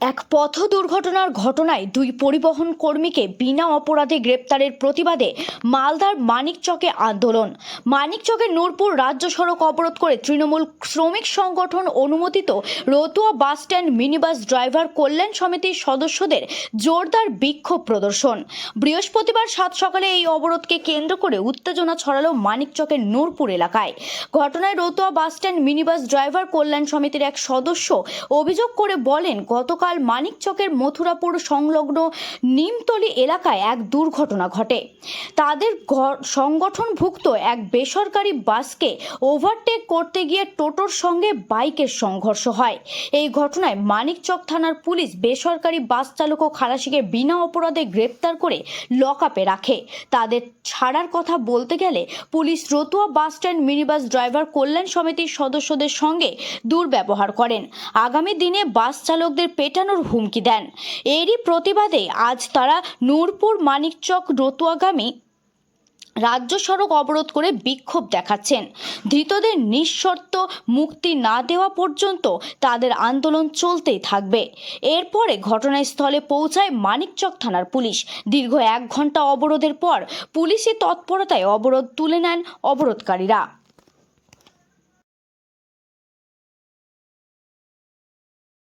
এক পথ দুর্ঘটনার ঘটনায় দুই পরিবহন কর্মীকে বিনা অপরাধে গ্রেপ্তারের প্রতিবাদে মালদার মানিকচকে আন্দোলন। মানিকচকের নূরপুর রাজ্য সড়ক অবরোধ করে তৃণমূল শ্রমিক সংগঠন অনুমোদিত রতুয়া বাসস্ট্যান্ড মিনিবাস ড্রাইভার কল্যাণ সমিতির সদস্যদের জোরদার বিক্ষোভ প্রদর্শন। বৃহস্পতিবার সাত সকালে এই অবরোধকে কেন্দ্র করে উত্তেজনা ছড়ালো মানিকচকের নূরপুর এলাকায়। ঘটনায় রতুয়া বাসস্ট্যান্ড মিনিবাস ড্রাইভার কল্যাণ সমিতির এক সদস্য অভিযোগ করে বলেন, গতকাল মানিকচকের মথুরাপুর সংলগ্ন নিমতলি এলাকায় এক দুর্ঘটনা ঘটে। তাদের সংগঠনভুক্ত এক বেসরকারি বাসকে ওভারটেক করতে গিয়ে টোটোর সঙ্গে বাইকের সংঘর্ষ হয়। এই ঘটনায় মানিকচক থানার পুলিশ বেসরকারি বাস চালক ও খালাসিকে বিনা অপরাধে গ্রেপ্তার করে লকআপে রাখে। তাদের ছাড়ার কথা বলতে গেলে police Ratua bus stand minibus driver কল্যাণ সমিতির সদস্যদের সঙ্গে দুর্ব্যবহার করেন। আগামী দিনে বাস চালকদের পেটানোর হুমকি দেন। এরই প্রতিবাদে আজ তারা নূরপুর মানিকচক রতুয়াগামী রাজ্য সড়ক অবরোধ করে বিক্ষোভ দেখাচ্ছেন। ধৃতদের নিঃশর্ত মুক্তি না দেওয়া পর্যন্ত তাদের আন্দোলন চলতেই থাকবে। এরপরে ঘটনাস্থলে পৌঁছায় মানিকচক থানার পুলিশ। দীর্ঘ 1 ঘন্টা অবরোধের পর পুলিশি তৎপরতায় অবরোধ তুলে নেন অবরোধকারীরা।